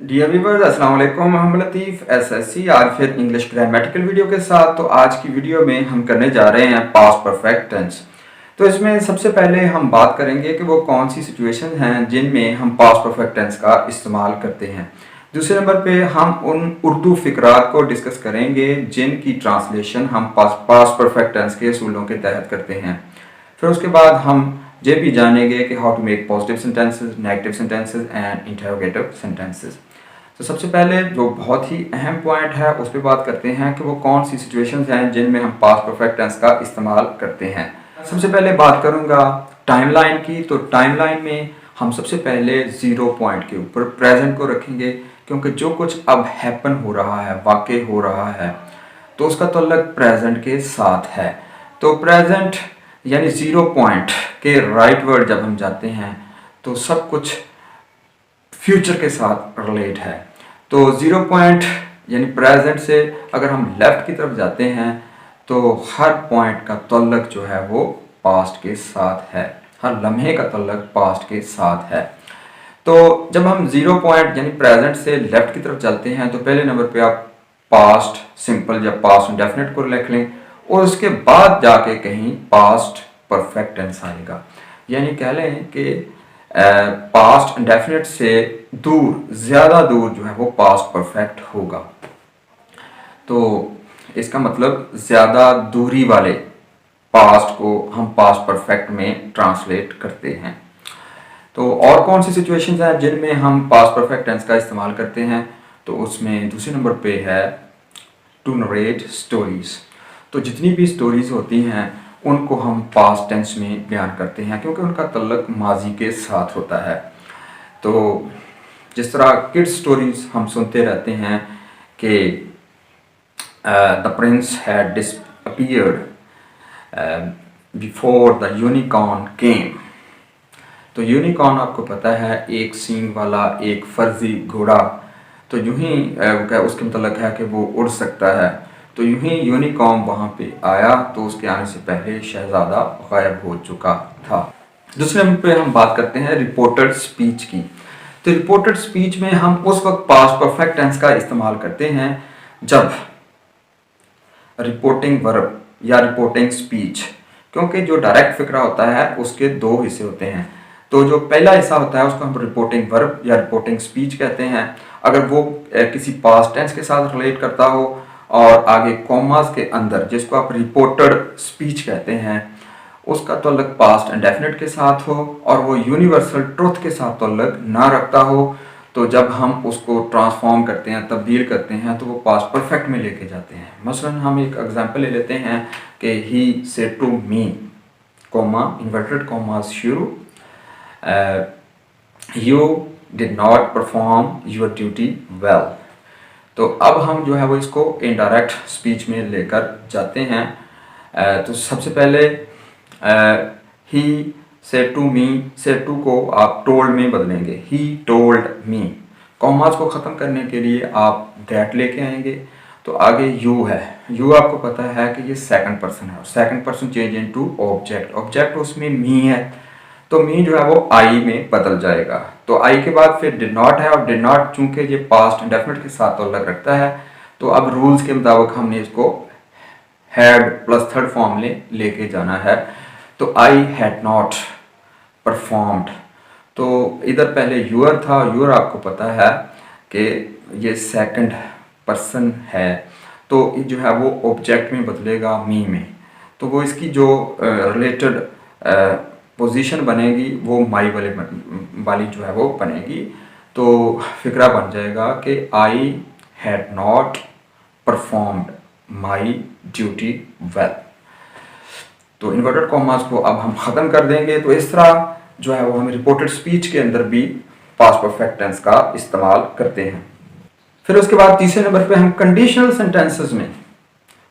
Dear viewers, अस्सलाम वालेकुम। मोहम्मद लतीफ़ SSC आरफियत English grammatical video के साथ। तो आज की वीडियो में हम करने जा रहे हैं पास्ट परफेक्ट टेंस। तो इसमें सबसे पहले हम बात करेंगे कि वो कौन सी सिचुएशन हैं जिनमें हम पास्ट परफेक्ट टेंस का इस्तेमाल करते हैं। दूसरे नंबर पे हम उन उर्दू फ़िक्रात को डिस्कस करेंगे जिनकी ट्रांसलेशन हम पास्ट परफेक्ट टेंस के असूलों के तहत करते हैं। फिर उसके बाद हम ये भी जानेंगे कि how to make positive sentences, negative sentences and interrogative sentences. तो सबसे पहले जो बहुत ही अहम पॉइंट है उस पर बात करते हैं कि वो कौन सी सिचुएशंस हैं जिनमें हम पास्ट परफेक्ट टेंस का इस्तेमाल करते हैं। सबसे पहले बात करूंगा टाइमलाइन की। तो टाइमलाइन में हम सबसे पहले 0 पॉइंट के ऊपर प्रेजेंट को रखेंगे, क्योंकि जो कुछ अब हैपन हो रहा है, वाक़ई हो रहा है, तो उसका तल्लुक प्रेजेंट के साथ है। तो प्रेजेंट यानी 0 पॉइंट के राइट वर्ड जब हम जाते हैं तो सब कुछ फ्यूचर के साथ रिलेट है। तो 0 पॉइंट यानी प्रेजेंट से अगर हम लेफ्ट की तरफ जाते हैं तो हर पॉइंट का तल्लुक जो है वो पास्ट के साथ है, हर लम्हे का तल्लुक पास्ट के साथ है। तो जब हम 0 पॉइंट यानी प्रेजेंट से लेफ्ट की तरफ चलते हैं तो पहले नंबर पे आप पास्ट सिंपल या पास्ट इंडेफिनिट को लिख लें और उसके बाद जाके कहीं पास्ट परफेक्ट टेंस आएगा। यानी कह लें कि पास्ट इंडेफिनिट से दूर, ज़्यादा दूर जो है वो पास्ट परफेक्ट होगा। तो इसका मतलब ज़्यादा दूरी वाले पास्ट को हम पास्ट परफेक्ट में ट्रांसलेट करते हैं। तो और कौन सी सिचुएशंस हैं जिनमें हम पास्ट परफेक्ट टेंस का इस्तेमाल करते हैं? तो उसमें दूसरे नंबर पे है टू नरेट स्टोरीज़। तो जितनी भी स्टोरीज़ होती हैं उनको हम पास्ट टेंस में बयान करते हैं, क्योंकि उनका तल्लुक माजी के साथ होता है। तो जिस तरह किड्स स्टोरीज़ हम सुनते रहते हैं कि the prince had disappeared before the unicorn came. तो यूनिकॉर्न आपको पता है एक सींग वाला एक फर्जी घोड़ा। तो यूं ही उसके मतलब है कि वो उड़ सकता है। तो यूं ही यूनिकॉर्न वहाँ पे आया तो उसके आने से पहले शहजादा गायब हो चुका था। दूसरे नंबर पे हम बात करते हैं रिपोर्टेड स्पीच की। तो रिपोर्टेड स्पीच में हम उस वक्त पास्ट परफेक्ट टेंस का इस्तेमाल करते हैं जब रिपोर्टिंग वर्ब या रिपोर्टिंग स्पीच, क्योंकि जो डायरेक्ट फिक्रा होता है उसके दो हिस्से होते हैं। तो जो पहला हिस्सा होता है उसको हम रिपोर्टिंग वर्ब या रिपोर्टिंग स्पीच कहते हैं। अगर वो किसी पास्ट टेंस के साथ रिलेट करता हो और आगे कॉमास के अंदर, जिसको आप रिपोर्टेड स्पीच कहते हैं, उसका तल्लुक पास्ट इंडेफिनिट के साथ हो और वो यूनिवर्सल ट्रुथ के साथ तल्लुक ना रखता हो, तो जब हम उसको ट्रांसफॉर्म करते हैं, तब्दील करते हैं, तो वो पास्ट परफेक्ट में लेके जाते हैं। मसलन हम एक एग्जांपल ले लेते हैं कि he said to me, comma inverted commas शुरू, you did not perform your duty well. तो अब हम जो है वो इसको इनडायरेक्ट स्पीच में लेकर जाते हैं। तो सबसे पहले he said to me, said to को आप टोल्ड में बदलेंगे, ही टोल्ड मी। कॉमास को ख़त्म करने के लिए आप दैट लेके आएंगे। तो आगे यू है, यू आपको पता है कि ये सेकंड पर्सन है और second person change into object, object उसमें मी है, तो मी जो है वो आई में बदल जाएगा। तो आई के बाद फिर डिड नॉट है और डिड नॉट चूंकि ये पास्ट इंडेफिनिट के साथ तल्लुक रखता है, तो अब रूल्स के मुताबिक हमने इसको हैड प्लस थर्ड फॉर्म में लेके जाना है। तो आई हैड नॉट परफॉर्म्ड, तो इधर पहले यूअर था, यूअर आपको पता है कि ये सेकंड पर्सन है, तो जो है वो ऑब्जेक्ट में बदलेगा मी में। तो वो इसकी जो रिलेटेड पोजीशन बनेगी वो माई वाली जो है वो बनेगी। तो फिक्रा बन जाएगा कि I had not performed my duty well. तो इन्वर्टेड कॉमास को अब हम ख़त्म कर देंगे। तो इस तरह जो है वो हम रिपोर्टेड स्पीच के अंदर भी पास्ट परफेक्ट टेंस का इस्तेमाल करते हैं। फिर उसके बाद तीसरे नंबर पे हम कंडीशनल सेंटेंसेस में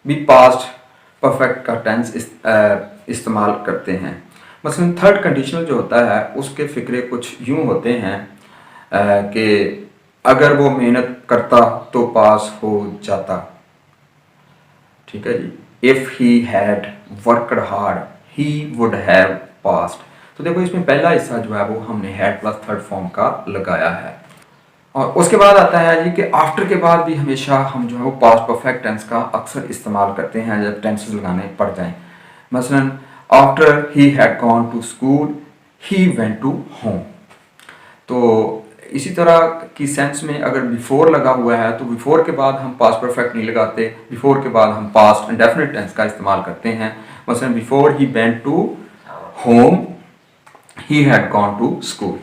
भी पास्ट परफेक्ट का टेंस इस्तेमाल करते हैं। मसलन थर्ड कंडीशनल जो होता है उसके फ़िक्रे कुछ यूँ होते हैं कि अगर वो मेहनत करता तो पास हो जाता। ठीक है जी, if he had worked hard he would have passed. तो देखो इसमें पहला हिस्सा जो है वो हमने हैड प्लस थर्ड फॉर्म का लगाया है। और उसके बाद आता है जी कि आफ्टर के बाद भी हमेशा हम जो है वो पास्ट परफेक्ट टेंस का अक्सर इस्तेमाल करते हैं जब टेंसेस लगाने पड़ जाएं। मसलन after he had gone to school he went to home. तो इसी तरह की सेंस में अगर बिफोर लगा हुआ है तो बिफोर के बाद हम पास्ट परफेक्ट नहीं लगाते, बिफोर के बाद हम पास्ट इंडेफिनिट टेंस का इस्तेमाल करते हैं। मसलन before he went to home he had gone to school.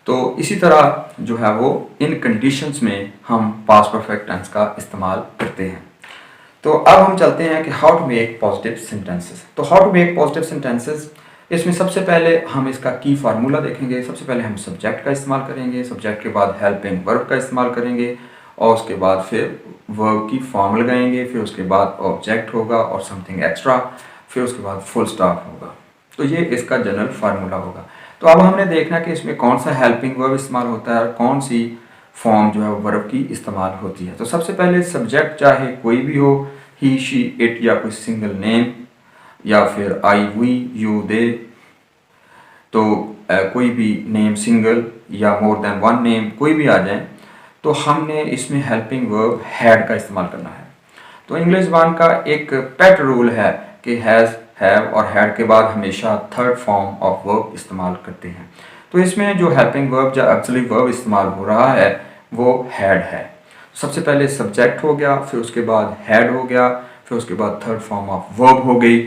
तो इसी तरह जो है वो इन कंडीशंस में हम पास्ट परफेक्ट टेंस का इस्तेमाल करते हैं। तो अब हम चलते हैं कि how to make positive sentences. तो how to make positive sentences, इसमें सबसे पहले हम इसका की फार्मूला देखेंगे। सबसे पहले हम सब्जेक्ट का इस्तेमाल करेंगे, सब्जेक्ट के बाद हेल्पिंग वर्ब का इस्तेमाल करेंगे और उसके बाद फिर वर्ब की फॉर्म लगाएंगे, फिर उसके बाद ऑब्जेक्ट होगा और समथिंग एक्स्ट्रा, फिर उसके बाद फुल स्टॉप होगा। तो ये इसका जनरल फार्मूला होगा। तो अब हमने देखना कि इसमें कौन सा हेल्पिंग वर्ब इस्तेमाल होता है और कौन सी फॉर्म जो है वो वर्ब की इस्तेमाल होती है। तो सबसे पहले सब्जेक्ट चाहे कोई भी हो, ही शी इट या कोई सिंगल नेम या फिर आई वी यू दे, तो कोई भी नेम सिंगल या मोर देन वन नेम कोई भी आ जाए तो हमने इसमें हेल्पिंग वर्ब हैड का इस्तेमाल करना है। तो इंग्लिश ज़बान का एक पेट रूल है कि हैज़, हैव और हैड के बाद हमेशा थर्ड फॉर्म ऑफ वर्ब इस्तेमाल करते हैं। तो इसमें जो हेल्पिंग वर्ब या ऑक्सिलरी वर्ब इस्तेमाल हो रहा है वो हैड है। सबसे पहले सब्जेक्ट हो गया, फिर उसके बाद हैड हो गया, फिर उसके बाद थर्ड फॉर्म ऑफ वर्ब हो गई,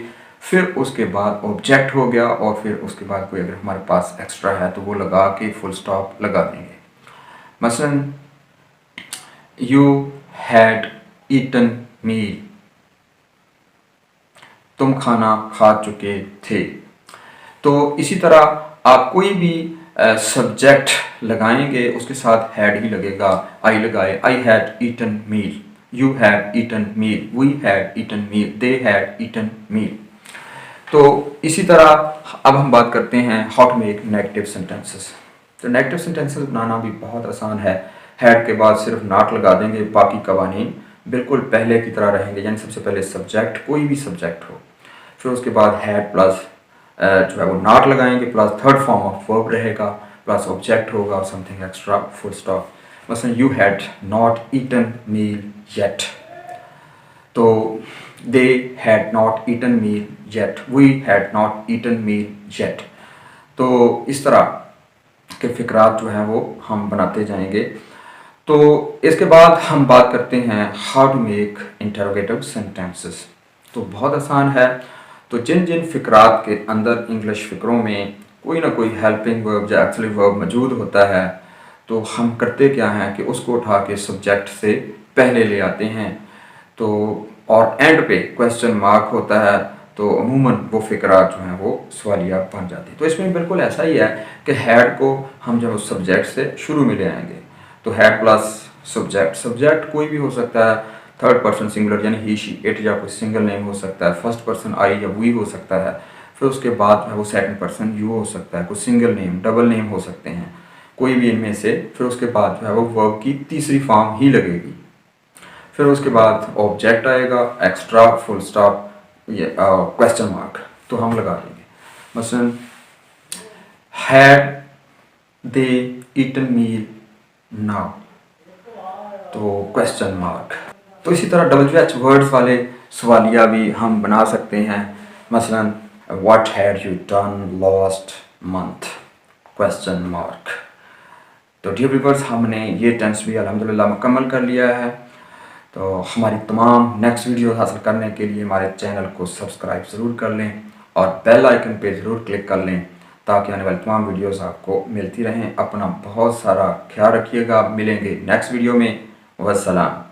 फिर उसके बाद ऑब्जेक्ट हो गया और फिर उसके बाद कोई अगर हमारे पास एक्स्ट्रा है तो वो लगा के फुल स्टॉप लगा देंगे। मसलन यू हैड ईटन मील, तुम खाना खा चुके थे। तो इसी तरह आप कोई भी सब्जेक्ट लगाएंगे उसके साथ हैड ही लगेगा। आई लगाए, I had eaten meal, you had eaten meal, we had eaten meal, they had eaten meal. तो इसी तरह अब हम बात करते हैं how to make negative sentences. तो नेगेटिव सेंटेंसेस बनाना भी बहुत आसान है। हैड के बाद सिर्फ नॉट लगा देंगे, बाकी कवानीन बिल्कुल पहले की तरह रहेंगे। यानी सबसे पहले सब्जेक्ट, कोई भी सब्जेक्ट हो, फिर उसके बाद हैड प्लस जो है वो नॉट लगाएंगे, plus third form of verb रहेगा, प्लस ऑब्जेक्ट होगा और समथिंग एक्स्ट्रा, फुल स्टॉप। मसलन you had not eaten meal yet, तो they had not eaten meal yet, we had not eaten meal yet। तो इस तरह के फिक्रात जो हैं वो हम बनाते जाएंगे। तो इसके बाद हम बात करते हैं how to make interrogative sentences. तो बहुत आसान है। तो जिन जिन फिक्रात के अंदर इंग्लिश फिक्रों में कोई ना कोई हेल्पिंग वर्ब या एक्चुअली वर्ब मौजूद होता है तो हम करते क्या हैं कि उसको उठा के सब्जेक्ट से पहले ले आते हैं। तो और एंड पे क्वेश्चन मार्क होता है तो अमूमन वो फिक्रात जो हैं वो सवालिया बन जाती है। तो इसमें बिल्कुल ऐसा ही है कि हैड को हम जब सब्जेक्ट से शुरू में ले आएंगे तो हैड प्लस सब्जेक्ट, सब्जेक्ट कोई भी हो सकता है, थर्ड पर्सन सिंगुलर यानी ही शी इट या कोई सिंगल नेम हो सकता है, फर्स्ट पर्सन आई या वी हो सकता है, फिर उसके बाद वो सेकंड पर्सन यू हो सकता है, कोई सिंगल नेम, डबल नेम हो सकते हैं, कोई भी इनमें से। फिर उसके बाद जो है वो वर्ब की तीसरी फॉर्म ही लगेगी, फिर उसके बाद ऑब्जेक्ट आएगा, एक्स्ट्रा, फुल स्टॉप, ये क्वेश्चन मार्क तो हम लगा देंगे। मसलन had they eaten meal now, तो क्वेश्चन मार्क। तो इसी तरह WH वर्ड्स वाले सवालिया भी हम बना सकते हैं। मसलन what had you done last month, question mark. तो डियर व्यूअर्स, हमने ये टेंस भी अल्हम्दुलिल्लाह मुकम्मल कर लिया है। तो हमारी तमाम नेक्स्ट वीडियो हासिल करने के लिए हमारे चैनल को सब्सक्राइब ज़रूर कर लें और बेल आइकन पे ज़रूर क्लिक कर लें ताकि आने वाली तमाम वीडियोस आपको मिलती रहें। अपना बहुत सारा ख्याल रखिएगा। मिलेंगे नेक्स्ट वीडियो में। वस्सलाम।